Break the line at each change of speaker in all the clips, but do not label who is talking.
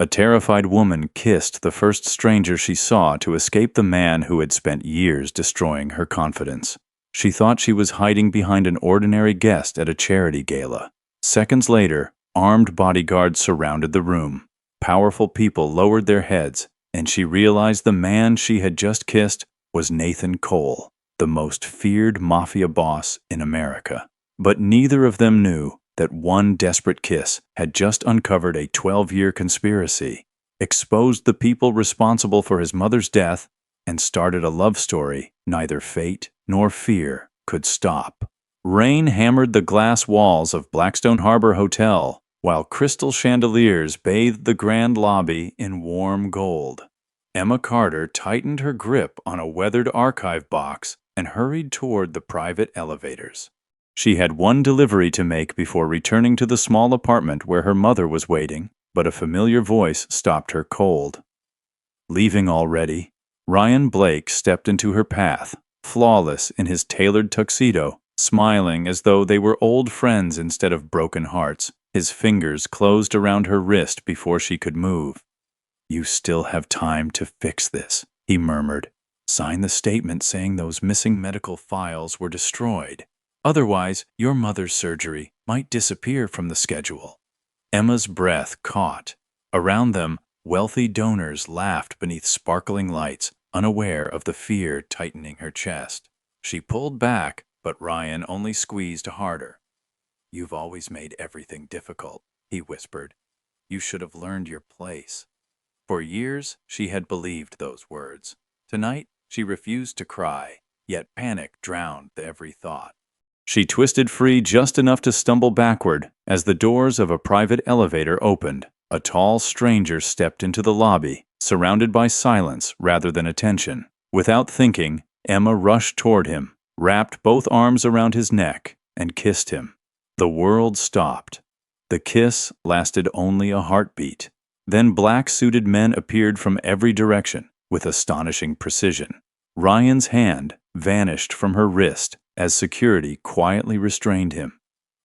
A terrified woman kissed the first stranger she saw to escape the man who had spent years destroying her confidence. She thought she was hiding behind an ordinary guest at a charity gala. Seconds later, armed bodyguards surrounded the room. Powerful people lowered their heads, and she realized the man she had just kissed was Nathan Cole, the most feared mafia boss in America. But neither of them knew that one desperate kiss had just uncovered a 12-year conspiracy, exposed the people responsible for his mother's death, and started a love story neither fate nor fear could stop. Rain hammered the glass walls of Blackstone Harbor Hotel, while crystal chandeliers bathed the grand lobby in warm gold. Emma Carter tightened her grip on a weathered archive box and hurried toward the private elevators. She had one delivery to make before returning to the small apartment where her mother was waiting, but a familiar voice stopped her cold. Leaving already? Ryan Blake stepped into her path, flawless in his tailored tuxedo, smiling as though they were old friends instead of broken hearts. His fingers closed around her wrist before she could move. "You still have time to fix this," he murmured. "Sign the statement saying those missing medical files were destroyed. Otherwise, your mother's surgery might disappear from the schedule." Emma's breath caught. Around them, wealthy donors laughed beneath sparkling lights, unaware of the fear tightening her chest. She pulled back, but Ryan only squeezed harder. "You've always made everything difficult," he whispered. "You should have learned your place." For years, she had believed those words. Tonight, she refused to cry, yet panic drowned every thought. She twisted free just enough to stumble backward as the doors of a private elevator opened. A tall stranger stepped into the lobby, surrounded by silence rather than attention. Without thinking, Emma rushed toward him, wrapped both arms around his neck, and kissed him. The world stopped. The kiss lasted only a heartbeat. Then black-suited men appeared from every direction with astonishing precision. Ryan's hand vanished from her wrist as security quietly restrained him.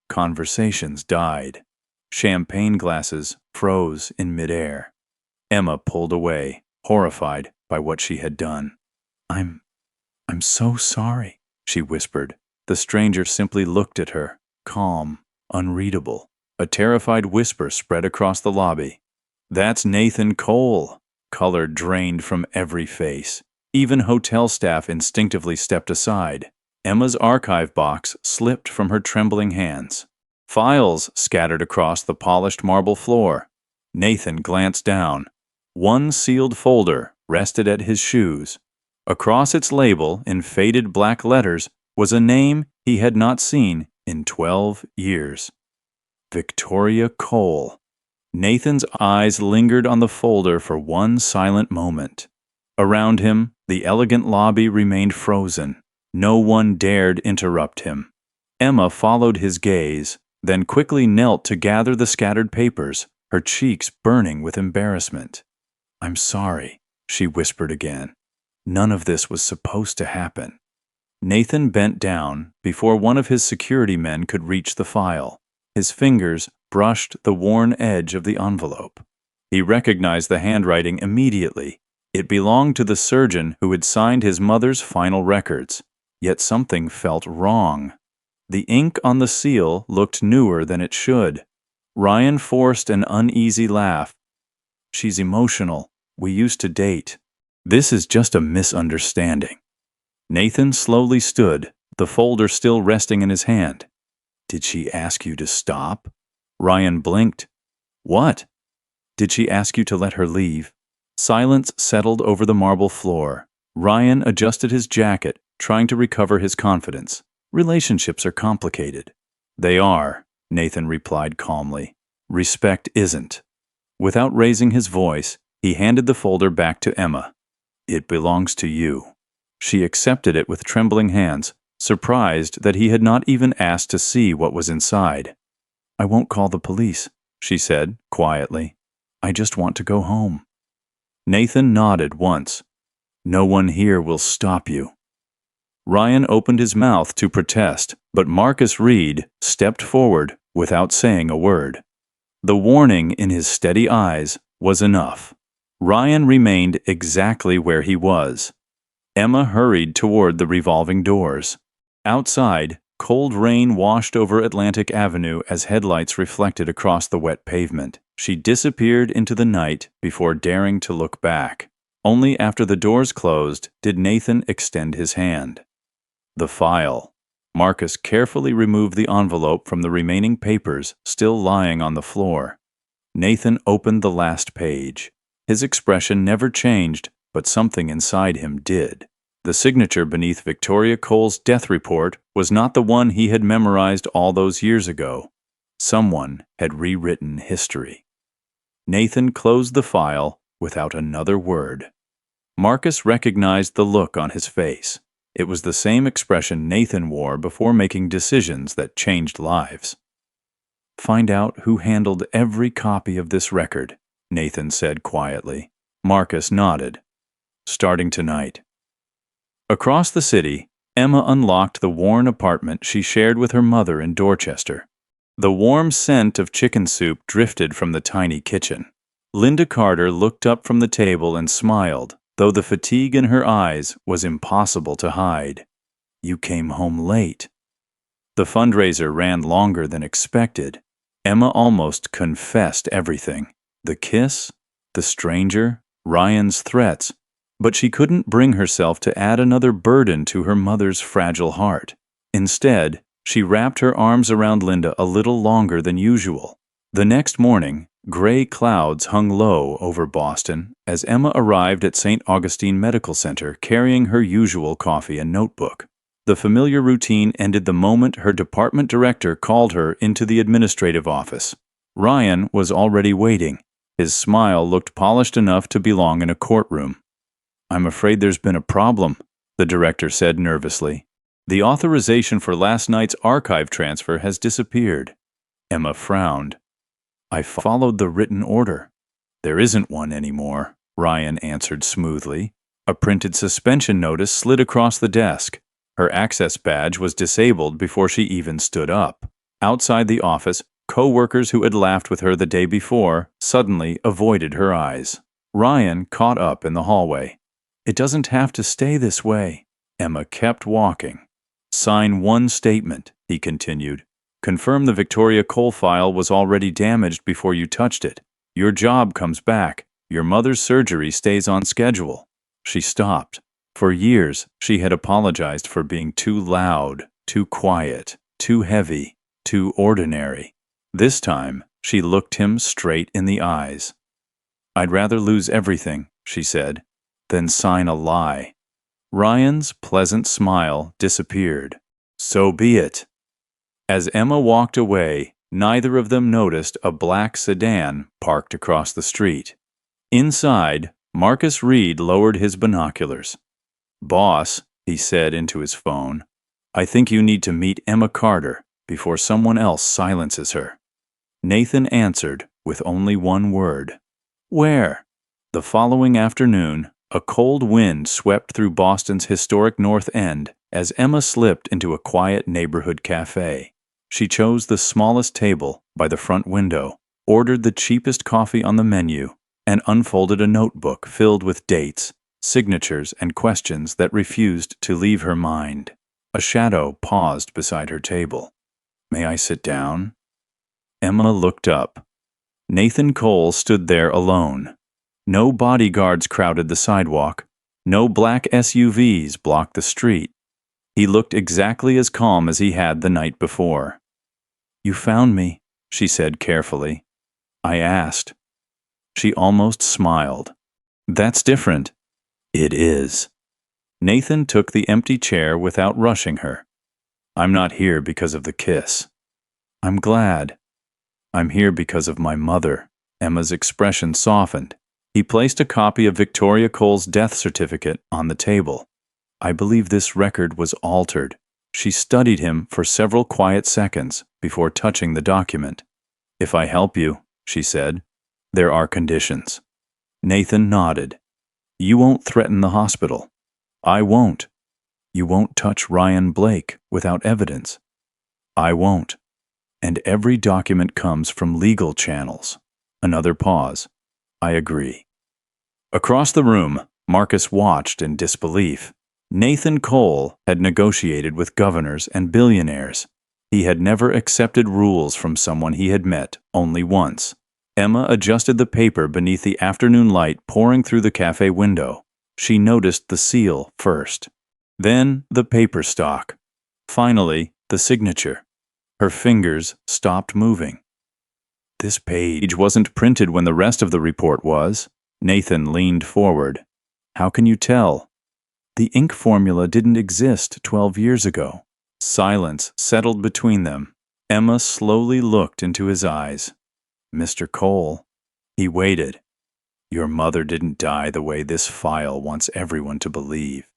Conversations died. Champagne glasses froze in midair. Emma pulled away, horrified by what she had done. I'm so sorry," she whispered. The stranger simply looked at her, calm, unreadable. A terrified whisper spread across the lobby. "That's Nathan Cole." Color drained from every face. Even hotel staff instinctively stepped aside. Emma's archive box slipped from her trembling hands. Files scattered across the polished marble floor. Nathan glanced down. One sealed folder rested at his shoes. Across its label, in faded black letters, was a name he had not seen in 12 years. Victoria Cole. Nathan's eyes lingered on the folder for one silent moment. Around him, the elegant lobby remained frozen. No one dared interrupt him. Emma followed his gaze, then quickly knelt to gather the scattered papers, her cheeks burning with embarrassment. "I'm sorry," she whispered again. "None of this was supposed to happen." Nathan bent down before one of his security men could reach the file. His fingers brushed the worn edge of the envelope. He recognized the handwriting immediately. It belonged to the surgeon who had signed his mother's final records. Yet something felt wrong. The ink on the seal looked newer than it should. Ryan forced an uneasy laugh. "She's emotional. We used to date. This is just a misunderstanding." Nathan slowly stood, the folder still resting in his hand. "Did she ask you to stop?" Ryan blinked. "What?" "Did she ask you to let her leave?" Silence settled over the marble floor. Ryan adjusted his jacket, trying to recover his confidence. "Relationships are complicated." "They are," Nathan replied calmly. "Respect isn't." Without raising his voice, he handed the folder back to Emma. "It belongs to you." She accepted it with trembling hands, surprised that he had not even asked to see what was inside. "I won't call the police," she said quietly. "I just want to go home." Nathan nodded once. "No one here will stop you." Ryan opened his mouth to protest, but Marcus Reed stepped forward without saying a word. The warning in his steady eyes was enough. Ryan remained exactly where he was. Emma hurried toward the revolving doors. Outside, cold rain washed over Atlantic Avenue as headlights reflected across the wet pavement. She disappeared into the night before daring to look back. Only after the doors closed did Nathan extend his hand. The file. Marcus carefully removed the envelope from the remaining papers still lying on the floor. Nathan opened the last page. His expression never changed, but something inside him did. The signature beneath Victoria Cole's death report was not the one he had memorized all those years ago. Someone had rewritten history. Nathan closed the file without another word. Marcus recognized the look on his face. It was the same expression Nathan wore before making decisions that changed lives. "Find out who handled every copy of this record," Nathan said quietly. Marcus nodded. "Starting tonight." Across the city, Emma unlocked the worn apartment she shared with her mother in Dorchester. The warm scent of chicken soup drifted from the tiny kitchen. Linda Carter looked up from the table and smiled, though the fatigue in her eyes was impossible to hide. "You came home late." The fundraiser ran longer than expected. Emma almost confessed everything. The kiss, the stranger, Ryan's threats. But she couldn't bring herself to add another burden to her mother's fragile heart. Instead, she wrapped her arms around Linda a little longer than usual. The next morning, gray clouds hung low over Boston as Emma arrived at St. Augustine Medical Center carrying her usual coffee and notebook. The familiar routine ended the moment her department director called her into the administrative office. Ryan was already waiting. His smile looked polished enough to belong in a courtroom. "I'm afraid there's been a problem," the director said nervously. "The authorization for last night's archive transfer has disappeared." Emma frowned. "I followed the written order." "There isn't one anymore," Ryan answered smoothly. A printed suspension notice slid across the desk. Her access badge was disabled before she even stood up. Outside the office, co-workers who had laughed with her the day before suddenly avoided her eyes. Ryan caught up in the hallway. "It doesn't have to stay this way." Emma kept walking. "Sign one statement," he continued. "Confirm the Victoria Cole file was already damaged before you touched it. Your job comes back. Your mother's surgery stays on schedule." She stopped. For years, she had apologized for being too loud, too quiet, too heavy, too ordinary. This time, she looked him straight in the eyes. "I'd rather lose everything," she said, "than sign a lie." Ryan's pleasant smile disappeared. "So be it." As Emma walked away, neither of them noticed a black sedan parked across the street. Inside, Marcus Reed lowered his binoculars. "Boss," he said into his phone, "I think you need to meet Emma Carter before someone else silences her." Nathan answered with only one word. "Where?" The following afternoon, a cold wind swept through Boston's historic North End as Emma slipped into a quiet neighborhood cafe. She chose the smallest table by the front window, ordered the cheapest coffee on the menu, and unfolded a notebook filled with dates, signatures, and questions that refused to leave her mind. A shadow paused beside her table. "May I sit down?" Emma looked up. Nathan Cole stood there alone. No bodyguards crowded the sidewalk. No black SUVs blocked the street. He looked exactly as calm as he had the night before. "You found me," she said carefully. "I asked." She almost smiled. "That's different." "It is." Nathan took the empty chair without rushing her. "I'm not here because of the kiss." "I'm glad." "I'm here because of my mother." Emma's expression softened. He placed a copy of Victoria Cole's death certificate on the table. "I believe this record was altered." She studied him for several quiet seconds before touching the document. "If I help you," she said, "there are conditions." Nathan nodded. "You won't threaten the hospital." "I won't." "You won't touch Ryan Blake without evidence." "I won't." "And every document comes from legal channels." Another pause. I agree. Across the room, Marcus watched in disbelief. Nathan Cole had negotiated with governors and billionaires. He had never accepted rules from someone he had met only once. Emma adjusted the paper beneath the afternoon light pouring through the cafe window. She noticed the seal first, then the paper stock, finally the signature. Her fingers stopped moving. This page wasn't printed when the rest of the report was. Nathan leaned forward. How can you tell? The ink formula didn't exist 12 years ago. Silence settled between them. Emma slowly looked into his eyes. Mr. Cole. He waited. Your mother didn't die the way this file wants everyone to believe.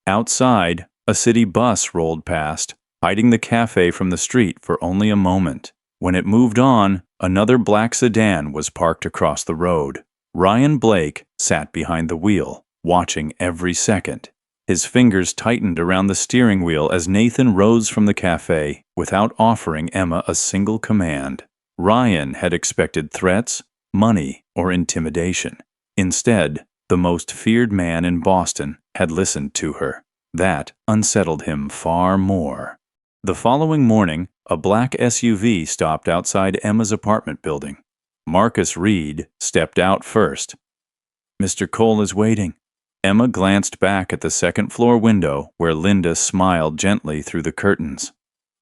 Outside, a city bus rolled past, hiding the cafe from the street for only a moment. When it moved on, another black sedan was parked across the road. Ryan Blake sat behind the wheel, watching every second. His fingers tightened around the steering wheel as Nathan rose from the cafe without offering Emma a single command. Ryan had expected threats, money, or intimidation. Instead, the most feared man in Boston had listened to her. That unsettled him far more. The following morning, a black SUV stopped outside Emma's apartment building. Marcus Reed stepped out first. Mr. Cole is waiting. Emma glanced back at the second-floor window where Linda smiled gently through the curtains.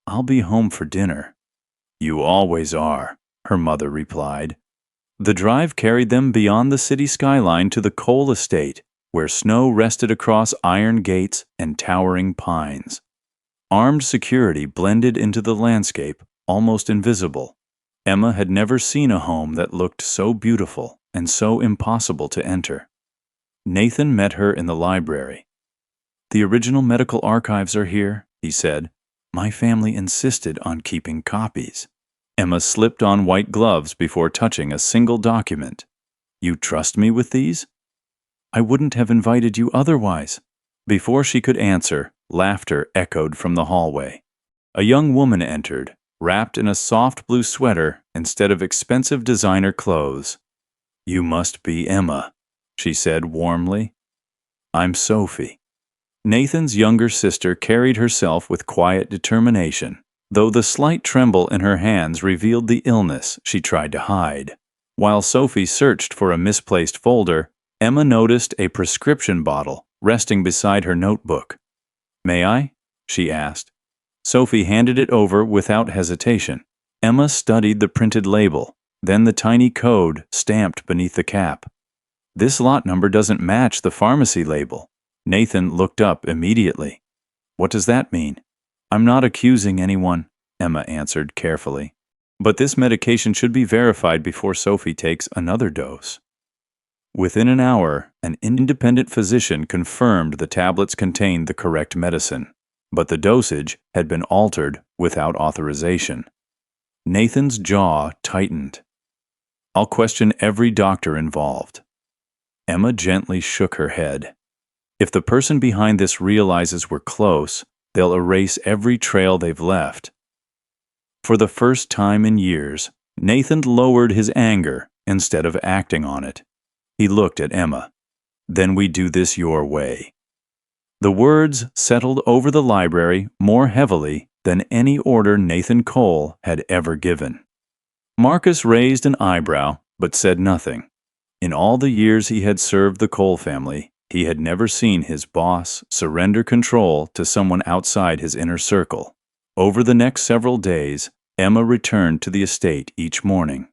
I'll be home for dinner. You always are, her mother replied. The drive carried them beyond the city skyline to the Cole estate, where snow rested across iron gates and towering pines. Armed security blended into the landscape, almost invisible. Emma had never seen a home that looked so beautiful and so impossible to enter. Nathan met her in the library. The original medical archives are here, he said. My family insisted on keeping copies. Emma slipped on white gloves before touching a single document. You trust me with these? I wouldn't have invited you otherwise. Before she could answer, laughter echoed from the hallway. A young woman entered, wrapped in a soft blue sweater instead of expensive designer clothes. You must be Emma, she said warmly. I'm Sophie. Nathan's younger sister carried herself with quiet determination, though the slight tremble in her hands revealed the illness she tried to hide. While Sophie searched for a misplaced folder, Emma noticed a prescription bottle resting beside her notebook. May I? She asked. Sophie handed it over without hesitation. Emma studied the printed label, then the tiny code stamped beneath the cap. This lot number doesn't match the pharmacy label. Nathan looked up immediately. What does that mean? I'm not accusing anyone, Emma answered carefully. But this medication should be verified before Sophie takes another dose. Within an hour, an independent physician confirmed the tablets contained the correct medicine, but the dosage had been altered without authorization. Nathan's jaw tightened. I'll question every doctor involved. Emma gently shook her head. If the person behind this realizes we're close, they'll erase every trail they've left. For the first time in years, Nathan lowered his anger instead of acting on it. He looked at Emma. Then we do this your way. The words settled over the library more heavily than any order Nathan Cole had ever given. Marcus raised an eyebrow, but said nothing. In all the years he had served the Cole family, he had never seen his boss surrender control to someone outside his inner circle. Over the next several days, Emma returned to the estate each morning.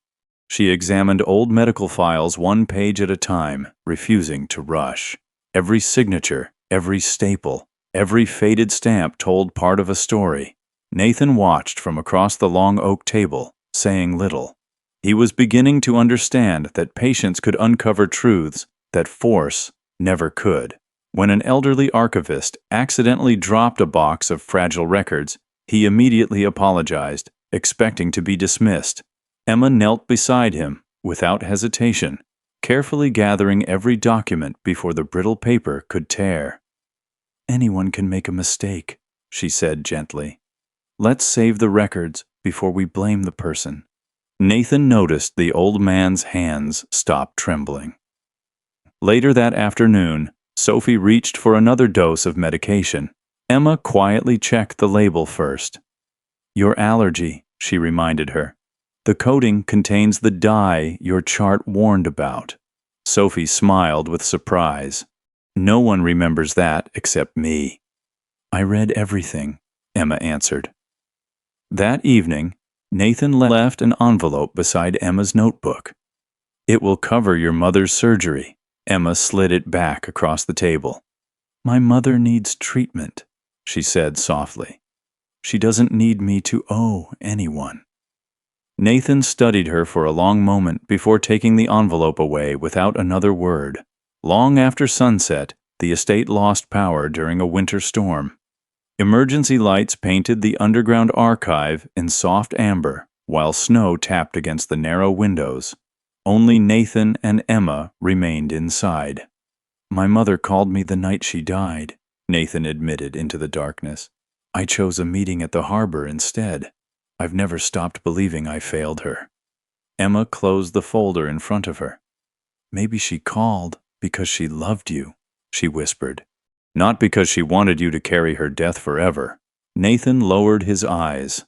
She examined old medical files one page at a time, refusing to rush. Every signature, every staple, every faded stamp told part of a story. Nathan watched from across the long oak table, saying little. He was beginning to understand that patience could uncover truths that force never could. When an elderly archivist accidentally dropped a box of fragile records, he immediately apologized, expecting to be dismissed. Emma knelt beside him, without hesitation, carefully gathering every document before the brittle paper could tear. Anyone can make a mistake, she said gently. Let's save the records before we blame the person. Nathan noticed the old man's hands stop trembling. Later that afternoon, Sophie reached for another dose of medication. Emma quietly checked the label first. "Your allergy," she reminded her. "The coating contains the dye your chart warned about." Sophie smiled with surprise. "No one remembers that except me." "I read everything," Emma answered. That evening, Nathan left an envelope beside Emma's notebook. "It will cover your mother's surgery." Emma slid it back across the table. "My mother needs treatment," she said softly. "She doesn't need me to owe anyone." Nathan studied her for a long moment before taking the envelope away without another word. Long after sunset, the estate lost power during a winter storm. Emergency lights painted the underground archive in soft amber, while snow tapped against the narrow windows. Only Nathan and Emma remained inside. "My mother called me the night she died," Nathan admitted into the darkness. "I chose a meeting at the harbor instead. I've never stopped believing I failed her." Emma closed the folder in front of her. "Maybe she called because she loved you," she whispered. "Not because she wanted you to carry her death forever." Nathan lowered his eyes.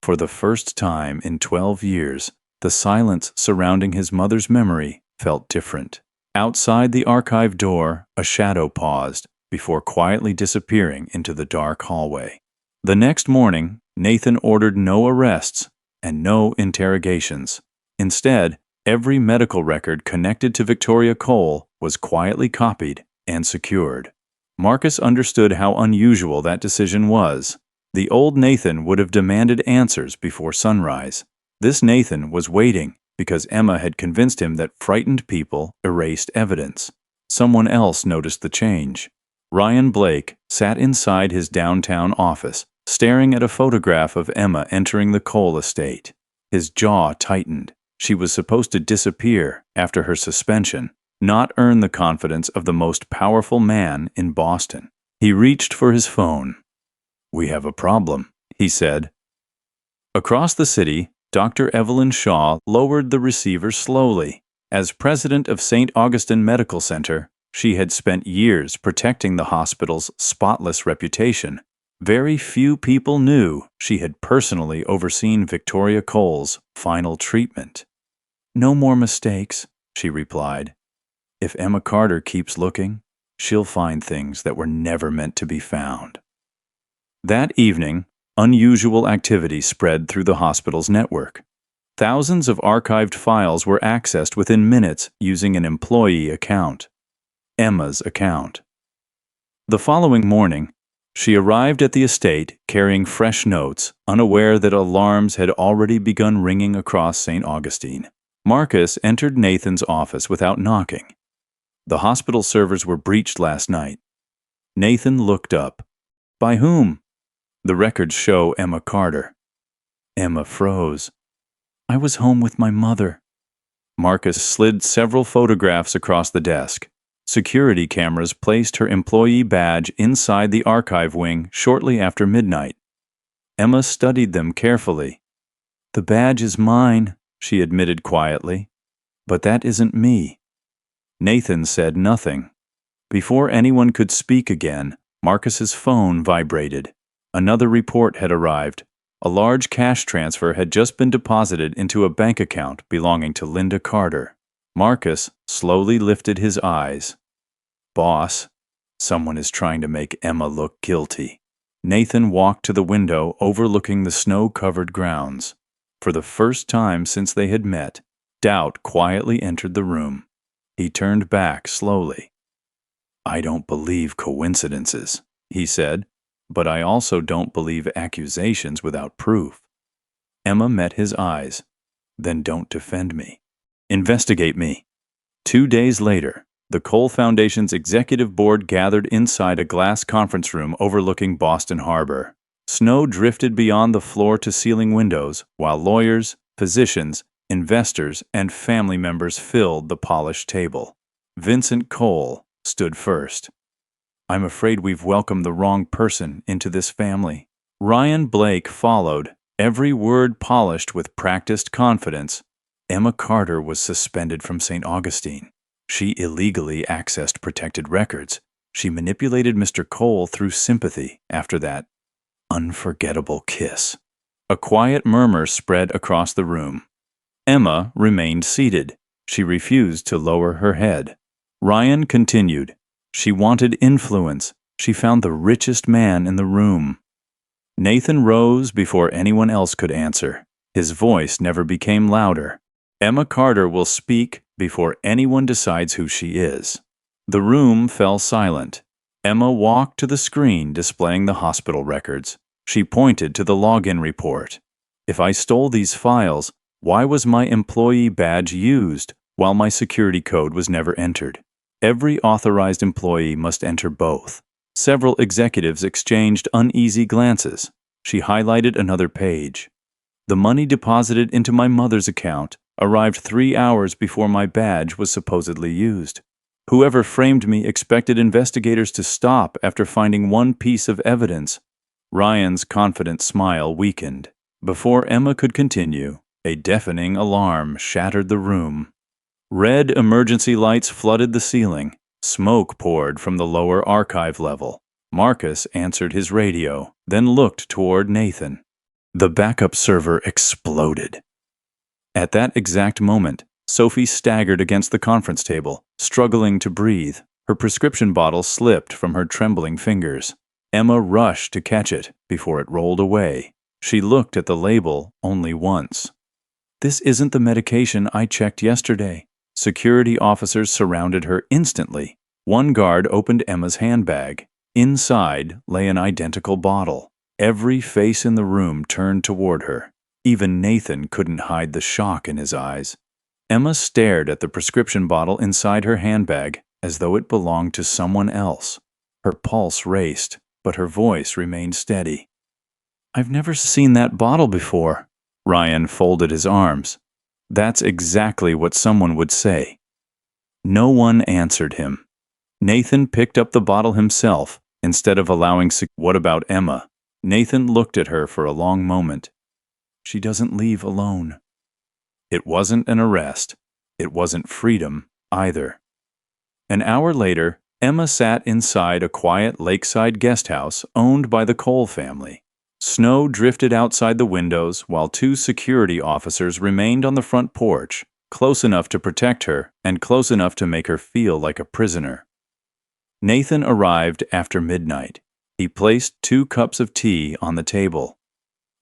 For the first time in 12 years, the silence surrounding his mother's memory felt different. Outside the archive door, a shadow paused before quietly disappearing into the dark hallway. The next morning, Nathan ordered no arrests and no interrogations. Instead, every medical record connected to Victoria Cole was quietly copied and secured. Marcus understood how unusual that decision was. The old Nathan would have demanded answers before sunrise. This Nathan was waiting because Emma had convinced him that frightened people erased evidence. Someone else noticed the change. Ryan Blake sat inside his downtown office, staring at a photograph of Emma entering the Cole estate. His jaw tightened. She was supposed to disappear after her suspension, not earn the confidence of the most powerful man in Boston. He reached for his phone. "We have a problem," he said. Across the city, Dr. Evelyn Shaw lowered the receiver slowly. As president of St. Augustine Medical Center, she had spent years protecting the hospital's spotless reputation. Very few people knew she had personally overseen Victoria Cole's final treatment. "No more mistakes," she replied. "If Emma Carter keeps looking, she'll find things that were never meant to be found." That evening, unusual activity spread through the hospital's network. Thousands of archived files were accessed within minutes using an employee account, Emma's account. The following morning, she arrived at the estate carrying fresh notes, unaware that alarms had already begun ringing across St. Augustine. Marcus entered Nathan's office without knocking. "The hospital servers were breached last night." Nathan looked up. "By whom?" "The records show Emma Carter." Emma froze. "I was home with my mother." Marcus slid several photographs across the desk. Security cameras placed her employee badge inside the archive wing shortly after midnight. Emma studied them carefully. "The badge is mine," she admitted quietly. "But that isn't me." Nathan said nothing. Before anyone could speak again, Marcus's phone vibrated. Another report had arrived. A large cash transfer had just been deposited into a bank account belonging to Linda Carter. Marcus slowly lifted his eyes. "Boss, someone is trying to make Emma look guilty." Nathan walked to the window overlooking the snow-covered grounds. For the first time since they had met, doubt quietly entered the room. He turned back slowly. "I don't believe coincidences," he said, "but I also don't believe accusations without proof." Emma met his eyes. "Then don't defend me. Investigate me." 2 days later, the Cole Foundation's executive board gathered inside a glass conference room overlooking Boston Harbor. Snow drifted beyond the floor-to-ceiling windows, while lawyers, physicians, investors, and family members filled the polished table. Vincent Cole stood first. "I'm afraid we've welcomed the wrong person into this family." Ryan Blake followed, Every word polished with practiced confidence. Emma Carter was suspended from St. Augustine. She illegally accessed protected records. She manipulated Mr. Cole through sympathy after that unforgettable kiss. A quiet murmur spread across the room. Emma remained seated. She refused to lower her head. Ryan continued. She wanted influence. She found the richest man in the room. Nathan rose before anyone else could answer. His voice never became louder. Emma Carter will speak before anyone decides who she is. The room fell silent. Emma walked to the screen displaying the hospital records. She pointed to the login report. If I stole these files, why was my employee badge used while my security code was never entered? Every authorized employee must enter both. Several executives exchanged uneasy glances. She highlighted another page. The money deposited into my mother's account arrived 3 hours before my badge was supposedly used. Whoever framed me expected investigators to stop after finding one piece of evidence. Ryan's confident smile weakened. Before Emma could continue, a deafening alarm shattered the room. Red emergency lights flooded the ceiling. Smoke poured from the lower archive level. Marcus answered his radio, then looked toward Nathan. The backup server exploded. At that exact moment, Sophie staggered against the conference table, struggling to breathe. Her prescription bottle slipped from her trembling fingers. Emma rushed to catch it before it rolled away. She looked at the label only once. This isn't the medication I checked yesterday. Security officers surrounded her instantly. One guard opened Emma's handbag. Inside lay an identical bottle. Every face in the room turned toward her. Even Nathan couldn't hide the shock in his eyes. Emma stared at the prescription bottle inside her handbag as though it belonged to someone else. Her pulse raced, but her voice remained steady. I've never seen that bottle before. Ryan folded his arms. That's exactly what someone would say. No one answered him. Nathan picked up the bottle himself instead of allowing What about Emma? Nathan looked at her for a long moment. She doesn't leave alone. It wasn't an arrest. It wasn't freedom either. An hour later, Emma sat inside a quiet lakeside guest house owned by the Cole family. Snow drifted outside the windows while 2 security officers remained on the front porch, close enough to protect her and close enough to make her feel like a prisoner. Nathan arrived after midnight. He placed 2 cups of tea on the table.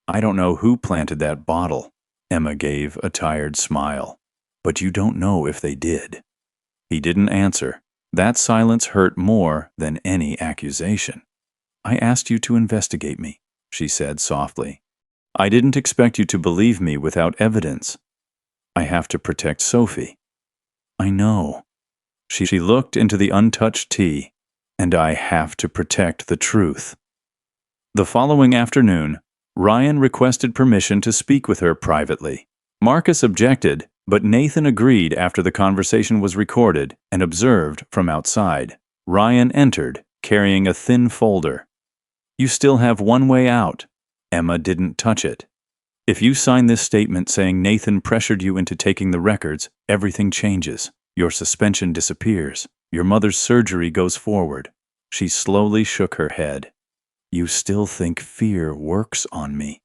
I don't know who planted that bottle. Emma gave a tired smile. But you don't know if they did. He didn't answer. That silence hurt more than any accusation. I asked you to investigate me, she said softly. I didn't expect you to believe me without evidence. I have to protect Sophie. I know. She looked into the untouched tea. And I have to protect the truth. The following afternoon, Ryan requested permission to speak with her privately. Marcus objected, but Nathan agreed after the conversation was recorded and observed from outside. Ryan entered, carrying a thin folder. You still have one way out. Emma didn't touch it. If you sign this statement saying Nathan pressured you into taking the records, everything changes. Your suspension disappears. Your mother's surgery goes forward. She slowly shook her head. You still think fear works on me?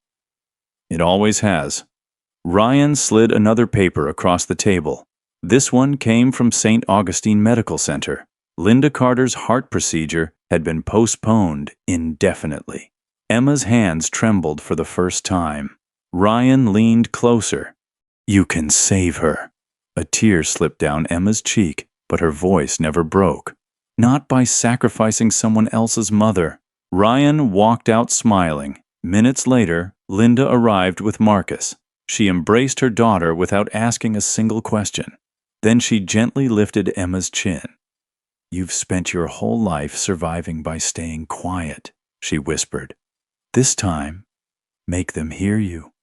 It always has. Ryan slid another paper across the table. This one came from St. Augustine Medical Center. Linda Carter's heart procedure had been postponed indefinitely. Emma's hands trembled for the first time. Ryan leaned closer. You can save her. A tear slipped down Emma's cheek, but her voice never broke. Not by sacrificing someone else's mother. Ryan walked out smiling. Minutes later, Linda arrived with Marcus. She embraced her daughter without asking a single question. Then she gently lifted Emma's chin. You've spent your whole life surviving by staying quiet, she whispered. This time, make them hear you.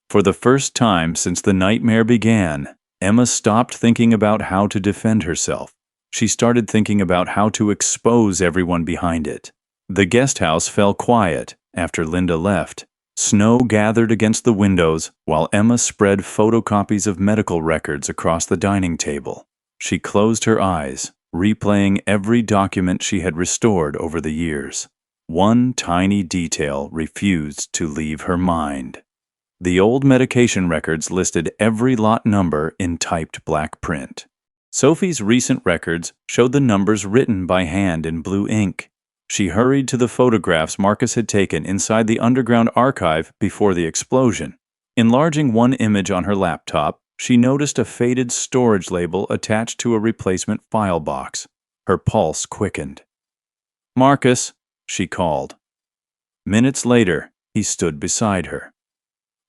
For the first time since the nightmare began, Emma stopped thinking about how to defend herself. She started thinking about how to expose everyone behind it. The guest house fell quiet after Linda left. Snow gathered against the windows while Emma spread photocopies of medical records across the dining table. She closed her eyes, replaying every document she had restored over the years. One tiny detail refused to leave her mind. The old medication records listed every lot number in typed black print. Sophie's recent records showed the numbers written by hand in blue ink. She hurried to the photographs Marcus had taken inside the underground archive before the explosion. Enlarging one image on her laptop, she noticed a faded storage label attached to a replacement file box. Her pulse quickened. "Marcus," she called. Minutes later, he stood beside her.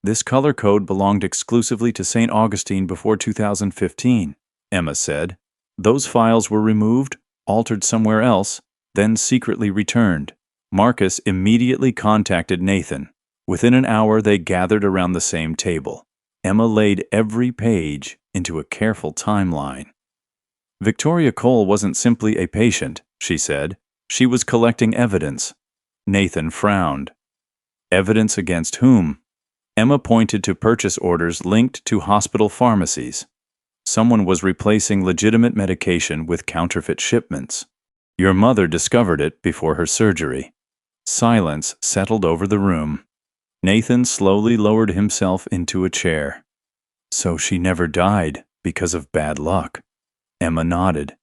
"This color code belonged exclusively to St. Augustine before 2015, Emma said. "Those files were removed, altered somewhere else, then secretly returned." Marcus immediately contacted Nathan. Within an hour, they gathered around the same table. Emma laid every page into a careful timeline. "Victoria Cole wasn't simply a patient," she said. "She was collecting evidence." Nathan frowned. "Evidence against whom?" Emma pointed to purchase orders linked to hospital pharmacies. Someone was replacing legitimate medication with counterfeit shipments. "Your mother discovered it before her surgery." Silence settled over the room. Nathan slowly lowered himself into a chair. "So she never died because of bad luck?" Emma nodded.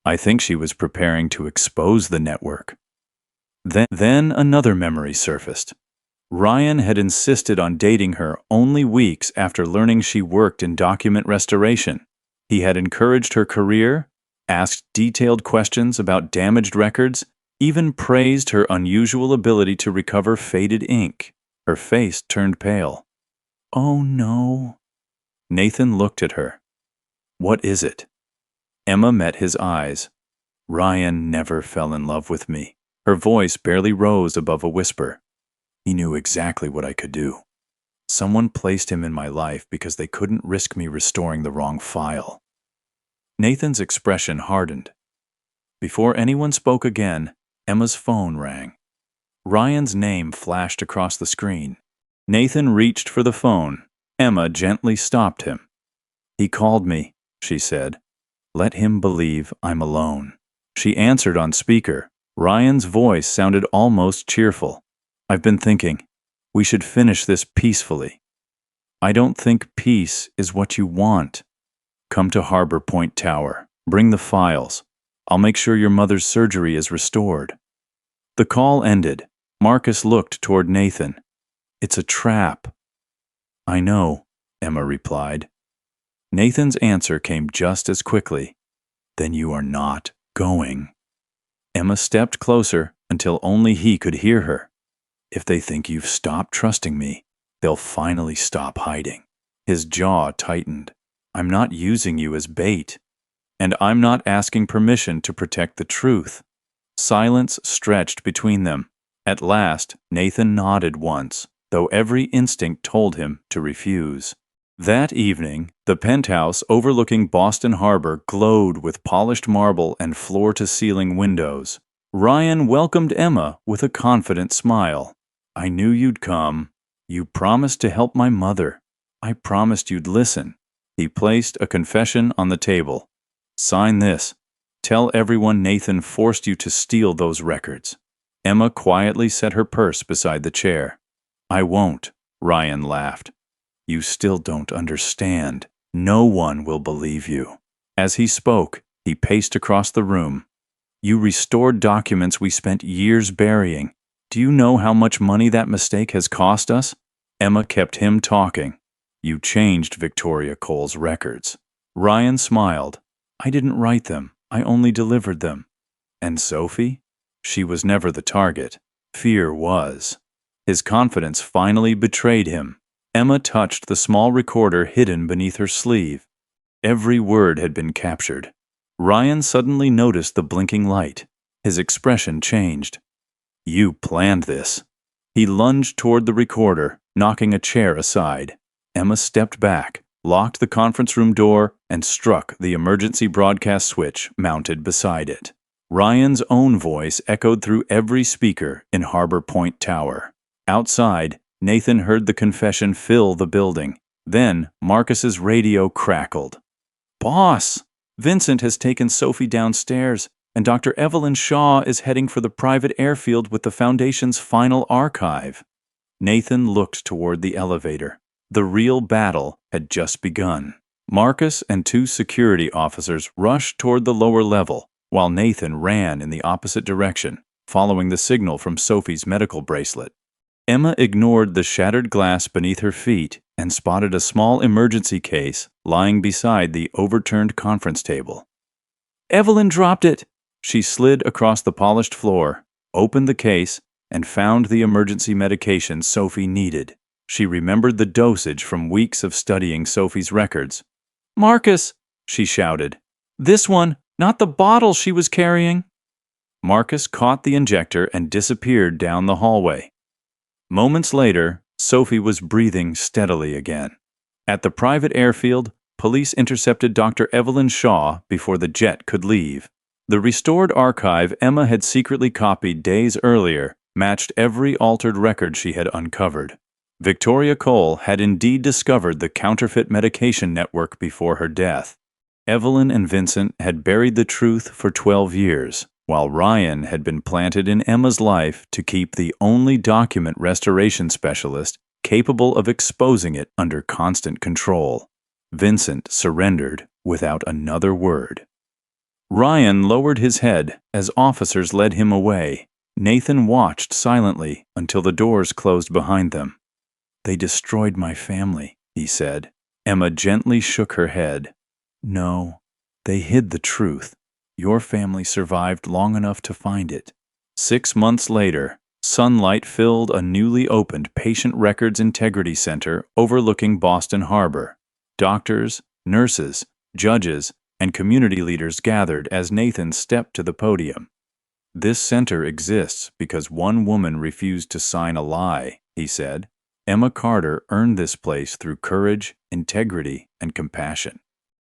"I think she was preparing to expose the network." Then another memory surfaced. Ryan had insisted on dating her only weeks after learning she worked in document restoration. He had encouraged her career, asked detailed questions about damaged records, even praised her unusual ability to recover faded ink. Her face turned pale. "Oh no." Nathan looked at her. "What is it?" Emma met his eyes. "Ryan never fell in love with me." Her voice barely rose above a whisper. "He knew exactly what I could do. Someone placed him in my life because they couldn't risk me restoring the wrong file." Nathan's expression hardened. Before anyone spoke again, Emma's phone rang. Ryan's name flashed across the screen. Nathan reached for the phone. Emma gently stopped him. "He called me," she said. "Let him believe I'm alone." She answered on speaker. Ryan's voice sounded almost cheerful. "I've been thinking. We should finish this peacefully." "I don't think peace is what you want." "Come to Harbor Point Tower. Bring the files. I'll make sure your mother's surgery is restored." The call ended. Marcus looked toward Nathan. "It's a trap." "I know," Emma replied. Nathan's answer came just as quickly. "Then you are not going." Emma stepped closer until only he could hear her. "If they think you've stopped trusting me, they'll finally stop hiding." His jaw tightened. "I'm not using you as bait. And I'm not asking permission to protect the truth." Silence stretched between them. At last, Nathan nodded once, though every instinct told him to refuse. That evening, the penthouse overlooking Boston Harbor glowed with polished marble and floor-to-ceiling windows. Ryan welcomed Emma with a confident smile. "I knew you'd come. You promised to help my mother. I promised you'd listen." He placed a confession on the table. "Sign this. Tell everyone Nathan forced you to steal those records." Emma quietly set her purse beside the chair. "I won't," Ryan laughed. "You still don't understand. No one will believe you." As he spoke, he paced across the room. "You restored documents we spent years burying. Do you know how much money that mistake has cost us?" Emma kept him talking. "You changed Victoria Cole's records." Ryan smiled. "I didn't write them. I only delivered them." "And Sophie? She was never the target. Fear was." His confidence finally betrayed him. Emma touched the small recorder hidden beneath her sleeve. Every word had been captured. Ryan suddenly noticed the blinking light. His expression changed. "You planned this." He lunged toward the recorder, knocking a chair aside. Emma stepped back, locked the conference room door, and struck the emergency broadcast switch mounted beside it. Ryan's own voice echoed through every speaker in Harbor Point Tower. Outside, Nathan heard the confession fill the building. Then, Marcus's radio crackled. "Boss! Vincent has taken Sophie downstairs, and Dr. Evelyn Shaw is heading for the private airfield with the Foundation's final archive." Nathan looked toward the elevator. The real battle had just begun. Marcus and two security officers rushed toward the lower level, while Nathan ran in the opposite direction, following the signal from Sophie's medical bracelet. Emma ignored the shattered glass beneath her feet and spotted a small emergency case lying beside the overturned conference table. "Evelyn dropped it!" She slid across the polished floor, opened the case, and found the emergency medication Sophie needed. She remembered the dosage from weeks of studying Sophie's records. "Marcus!" she shouted. "This one, not the bottle she was carrying!" Marcus caught the injector and disappeared down the hallway. Moments later, Sophie was breathing steadily again. At the private airfield, police intercepted Dr. Evelyn Shaw before the jet could leave. The restored archive Emma had secretly copied days earlier matched every altered record she had uncovered. Victoria Cole had indeed discovered the counterfeit medication network before her death. Evelyn and Vincent had buried the truth for 12 years, while Ryan had been planted in Emma's life to keep the only document restoration specialist capable of exposing it under constant control. Vincent surrendered without another word. Ryan lowered his head as officers led him away. Nathan watched silently until the doors closed behind them. "They destroyed my family," he said. Emma gently shook her head. "No, they hid the truth. Your family survived long enough to find it." 6 months later, sunlight filled a newly opened Patient Records Integrity Center overlooking Boston Harbor. Doctors, nurses, judges, and community leaders gathered as Nathan stepped to the podium. "This center exists because one woman refused to sign a lie," he said. "Emma Carter earned this place through courage, integrity, and compassion.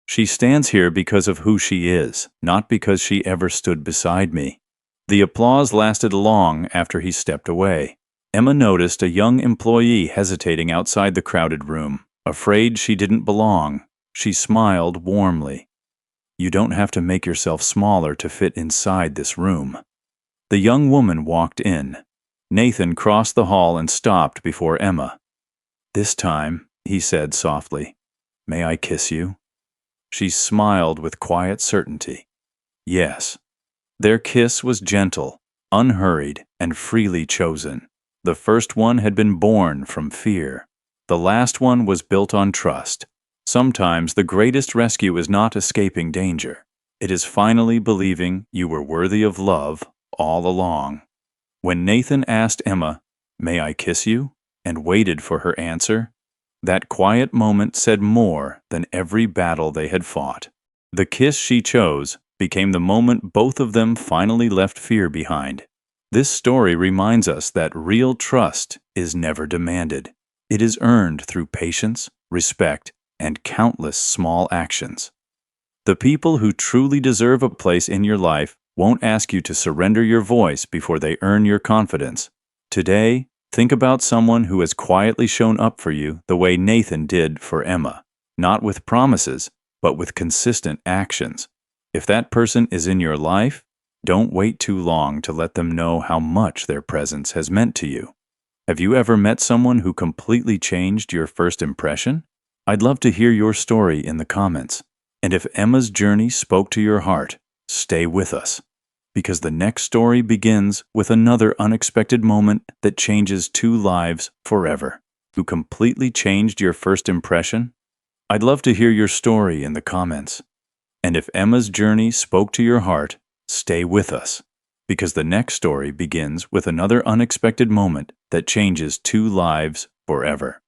She stands here because of who she is, not because she ever stood beside me." The applause lasted long after he stepped away. Emma noticed a young employee hesitating outside the crowded room, afraid she didn't belong. She smiled warmly. "You don't have to make yourself smaller to fit inside this room." The young woman walked in. Nathan crossed the hall and stopped before Emma. "This time," he said softly, "may I kiss you?" She smiled with quiet certainty. Yes. Their kiss was gentle, unhurried, and freely chosen. The first one had been born from fear. The last one was built on trust. Sometimes the greatest rescue is not escaping danger. It is finally believing you were worthy of love all along. When Nathan asked Emma, "May I kiss you?" and waited for her answer, that quiet moment said more than every battle they had fought. The kiss she chose became the moment both of them finally left fear behind. This story reminds us that real trust is never demanded. It is earned through patience, respect, and countless small actions. The people who truly deserve a place in your life won't ask you to surrender your voice before they earn your confidence. Today, think about someone who has quietly shown up for you the way Nathan did for Emma, not with promises, but with consistent actions. If that person is in your life, don't wait too long to let them know how much their presence has meant to you. Have you ever met someone who completely changed your first impression? I'd love to hear your story in the comments. And if Emma's journey spoke to your heart, stay with us, because the next story begins with another unexpected moment that changes two lives forever. Who completely changed your first impression? I'd love to hear your story in the comments. And if Emma's journey spoke to your heart, stay with us, because the next story begins with another unexpected moment that changes two lives forever.